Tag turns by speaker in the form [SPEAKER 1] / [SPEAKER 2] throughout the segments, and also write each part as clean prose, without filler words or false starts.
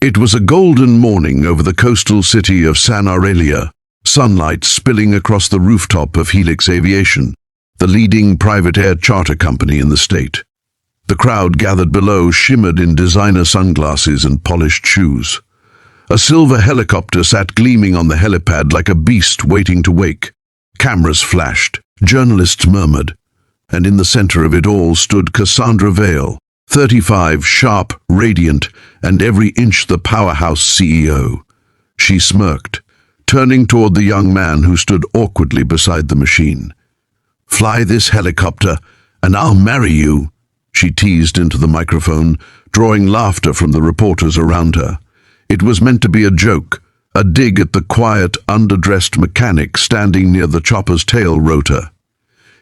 [SPEAKER 1] It was a golden morning over the coastal city of San Aurelia, sunlight spilling across the rooftop of Helix Aviation, the leading private air charter company in the state. The crowd gathered below shimmered in designer sunglasses and polished shoes. A silver helicopter sat gleaming on the helipad like a beast waiting to wake. Cameras flashed, journalists murmured, and in the center of it all stood Cassandra Vale, 35, sharp, radiant, and every inch the powerhouse CEO. She smirked, turning toward the young man who stood awkwardly beside the machine. "Fly this helicopter, and I'll marry you," she teased into the microphone, drawing laughter from the reporters around her. It was meant to be a joke, a dig at the quiet, underdressed mechanic standing near the chopper's tail rotor.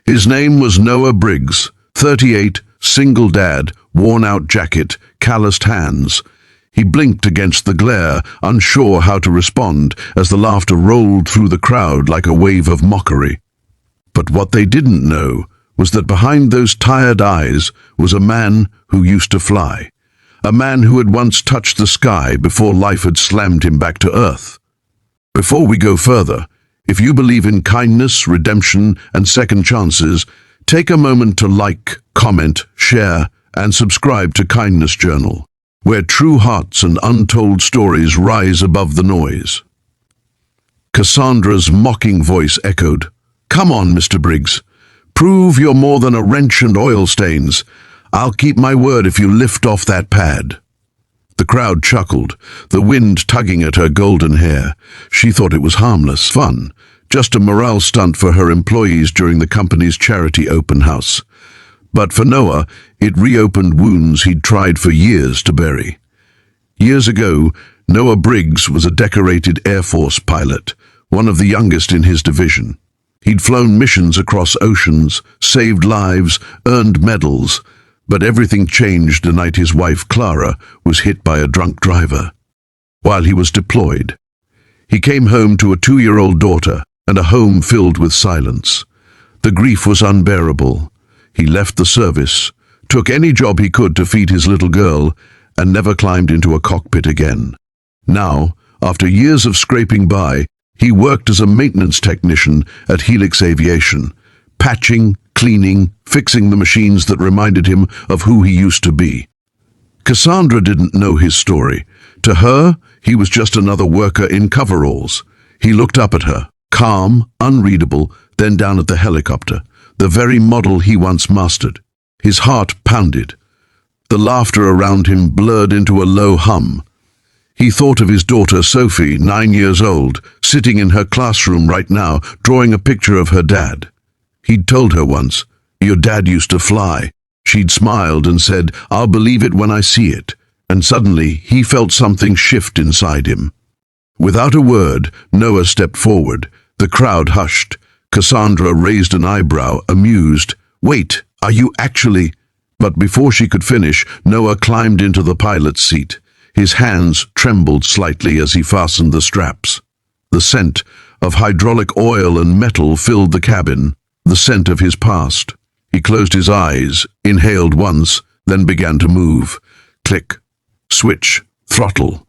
[SPEAKER 1] His name was Noah Briggs, 38, single dad, worn-out jacket, calloused hands. He blinked against the glare, unsure how to respond, as the laughter rolled through the crowd like a wave of mockery. But what they didn't know was that behind those tired eyes was a man who used to fly. A man who had once touched the sky before life had slammed him back to earth. Before we go further, if you believe in kindness, redemption, and second chances, take a moment to like, comment, share, and subscribe to Kindness Journal, where true hearts and untold stories rise above the noise. Cassandra's mocking voice echoed, "Come on, Mr. Briggs. Prove you're more than a wrench and oil stains. I'll keep my word if you lift off that pad." The crowd chuckled, the wind tugging at her golden hair. She thought it was harmless fun, just a morale stunt for her employees during the company's charity open house. But for Noah, it reopened wounds he'd tried for years to bury. Years ago, Noah Briggs was a decorated Air Force pilot, one of the youngest in his division. He'd flown missions across oceans, saved lives, earned medals, but everything changed the night his wife, Clara, was hit by a drunk driver. While he was deployed, he came home to a 2-year-old daughter and a home filled with silence. The grief was unbearable. He left the service, took any job he could to feed his little girl, and never climbed into a cockpit again. Now, after years of scraping by, he worked as a maintenance technician at Helix Aviation, patching, cleaning, fixing the machines that reminded him of who he used to be. Cassandra didn't know his story. To her, he was just another worker in coveralls. He looked up at her, calm, unreadable, then down at the helicopter, the very model he once mastered. His heart pounded. The laughter around him blurred into a low hum. He thought of his daughter Sophie, 9 years old, sitting in her classroom right now, drawing a picture of her dad. He'd told her once, "Your dad used to fly." She'd smiled and said, "I'll believe it when I see it." And suddenly, he felt something shift inside him. Without a word, Noah stepped forward. The crowd hushed. Cassandra raised an eyebrow, amused. "Wait, are you actually—" But before she could finish, Noah climbed into the pilot's seat. His hands trembled slightly as he fastened the straps. The scent of hydraulic oil and metal filled the cabin, the scent of his past. He closed his eyes, inhaled once, then began to move. Click, switch, throttle.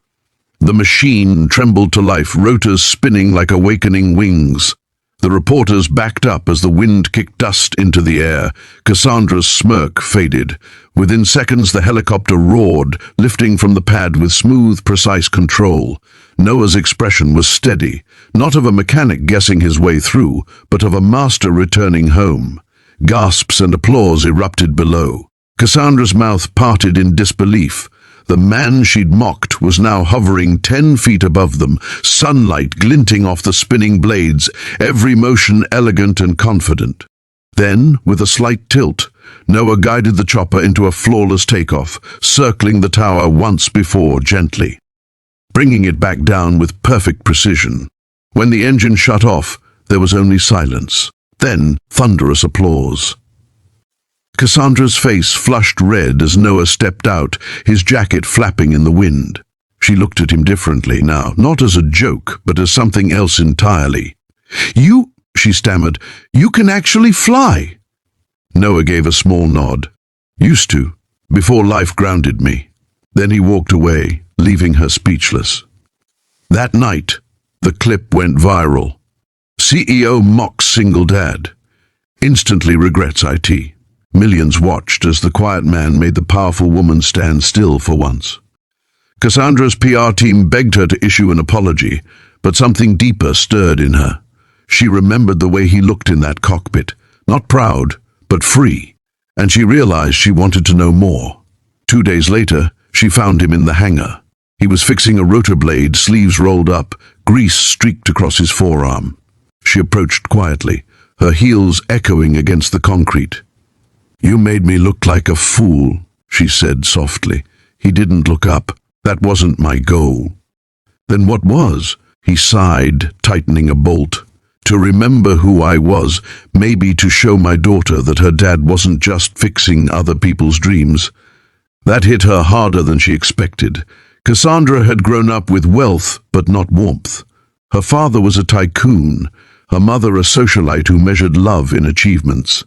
[SPEAKER 1] The machine trembled to life, rotors spinning like awakening wings. The reporters backed up as the wind kicked dust into the air. Cassandra's smirk faded. Within seconds, the helicopter roared, lifting from the pad with smooth, precise control. Noah's expression was steady, not of a mechanic guessing his way through, but of a master returning home. Gasps and applause erupted below. Cassandra's mouth parted in disbelief. The man she'd mocked was now hovering 10 feet above them, sunlight glinting off the spinning blades, every motion elegant and confident. Then, with a slight tilt, Noah guided the chopper into a flawless takeoff, circling the tower once before gently, bringing it back down with perfect precision. When the engine shut off, there was only silence, then thunderous applause. Cassandra's face flushed red as Noah stepped out, his jacket flapping in the wind. She looked at him differently now, not as a joke, but as something else entirely. "You," she stammered, "you can actually fly." Noah gave a small nod. "Used to, before life grounded me." Then he walked away, leaving her speechless. That night, the clip went viral. CEO mocks single dad. Instantly regrets IT. Millions watched as the quiet man made the powerful woman stand still for once. Cassandra's PR team begged her to issue an apology, but something deeper stirred in her. She remembered the way he looked in that cockpit, not proud, but free, and she realized she wanted to know more. 2 days later, she found him in the hangar. He was fixing a rotor blade, sleeves rolled up, grease streaked across his forearm. She approached quietly, her heels echoing against the concrete. "You made me look like a fool," she said softly. He didn't look up. "That wasn't my goal." "Then what was?" He sighed, tightening a bolt. "To remember who I was, maybe to show my daughter that her dad wasn't just fixing other people's dreams." That hit her harder than she expected. Cassandra had grown up with wealth, but not warmth. Her father was a tycoon, her mother a socialite who measured love in achievements.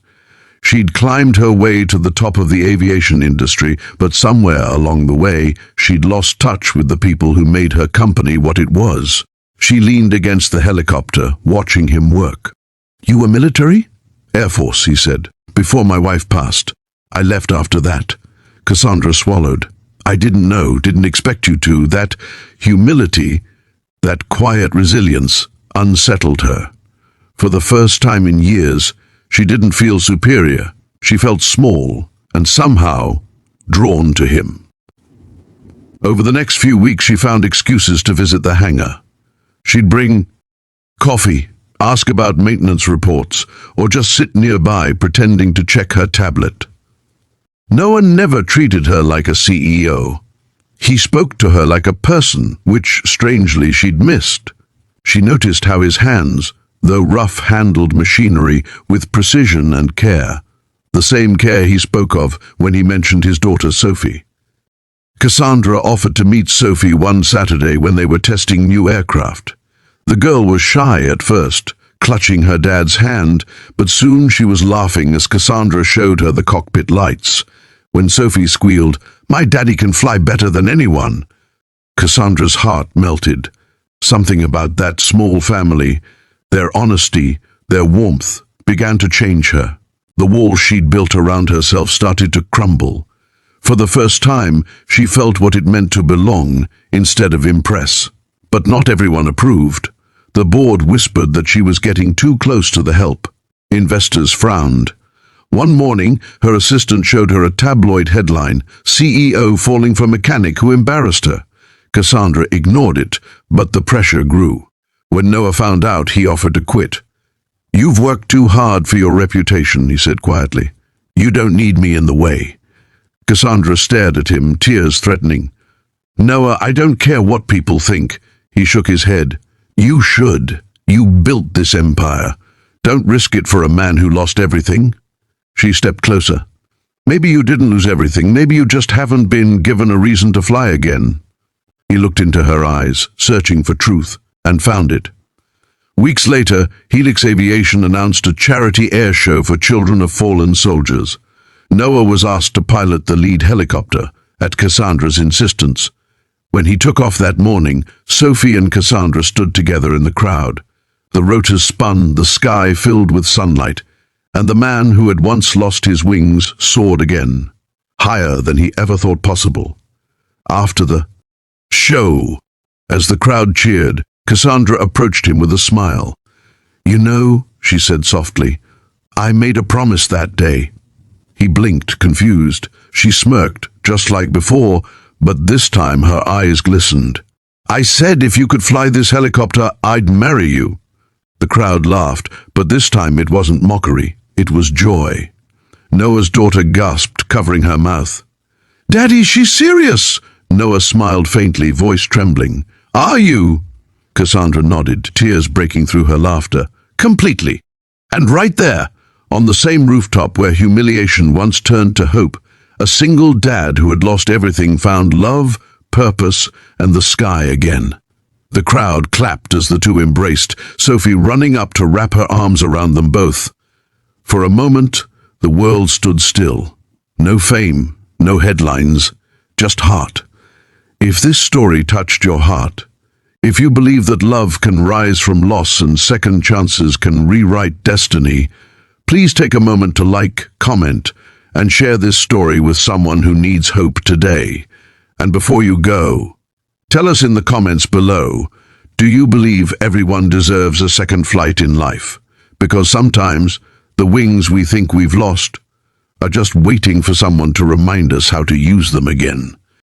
[SPEAKER 1] She'd climbed her way to the top of the aviation industry, but somewhere along the way, she'd lost touch with the people who made her company what it was. She leaned against the helicopter, watching him work. "You were military?" "Air Force," he said, "before my wife passed. I left after that." Cassandra swallowed. "I didn't know, didn't expect you to." That humility, that quiet resilience, unsettled her. For the first time in years, she didn't feel superior. She felt small and somehow drawn to him. Over the next few weeks, she found excuses to visit the hangar. She'd bring coffee, ask about maintenance reports, or just sit nearby pretending to check her tablet. Noah never treated her like a CEO. He spoke to her like a person, which, strangely, she'd missed. She noticed how his hands, though rough, handled machinery with precision and care, the same care he spoke of when he mentioned his daughter Sophie. Cassandra offered to meet Sophie one Saturday when they were testing new aircraft. The girl was shy at first, clutching her dad's hand, but soon she was laughing as Cassandra showed her the cockpit lights. When Sophie squealed, "My daddy can fly better than anyone," Cassandra's heart melted. Something about that small family, their honesty, their warmth, began to change her. The walls she'd built around herself started to crumble. For the first time, she felt what it meant to belong instead of impress. But not everyone approved. The board whispered that she was getting too close to the help. Investors frowned. One morning, her assistant showed her a tabloid headline, "CEO falling for mechanic who embarrassed her." Cassandra ignored it, but the pressure grew. When Noah found out, he offered to quit. "You've worked too hard for your reputation," he said quietly. "You don't need me in the way." Cassandra stared at him, tears threatening. "Noah, I don't care what people think." He shook his head. "You should. You built this empire. Don't risk it for a man who lost everything." She stepped closer. "Maybe you didn't lose everything. Maybe you just haven't been given a reason to fly again." He looked into her eyes, searching for truth, and found it. Weeks later, Helix Aviation announced a charity air show for children of fallen soldiers. Noah was asked to pilot the lead helicopter, at Cassandra's insistence. When he took off that morning, Sophie and Cassandra stood together in the crowd. The rotors spun, the sky filled with sunlight, and the man who had once lost his wings soared again, higher than he ever thought possible. After the show, as the crowd cheered, Cassandra approached him with a smile. "You know," she said softly, "I made a promise that day." He blinked, confused. She smirked, just like before, but this time her eyes glistened. "I said if you could fly this helicopter, I'd marry you." The crowd laughed, but this time it wasn't mockery. It was joy. Noah's daughter gasped, covering her mouth. "Daddy, she's serious!" Noah smiled faintly, voice trembling. "Are you?" Cassandra nodded, tears breaking through her laughter. "Completely. And right there, on the same rooftop where humiliation once turned to hope, a single dad who had lost everything found love, purpose, and the sky again." The crowd clapped as the two embraced, Sophie running up to wrap her arms around them both. For a moment, the world stood still. No fame, no headlines, just heart. If this story touched your heart, if you believe that love can rise from loss and second chances can rewrite destiny, please take a moment to like, comment, and share this story with someone who needs hope today. And before you go, tell us in the comments below, do you believe everyone deserves a second flight in life? Because sometimes the wings we think we've lost are just waiting for someone to remind us how to use them again.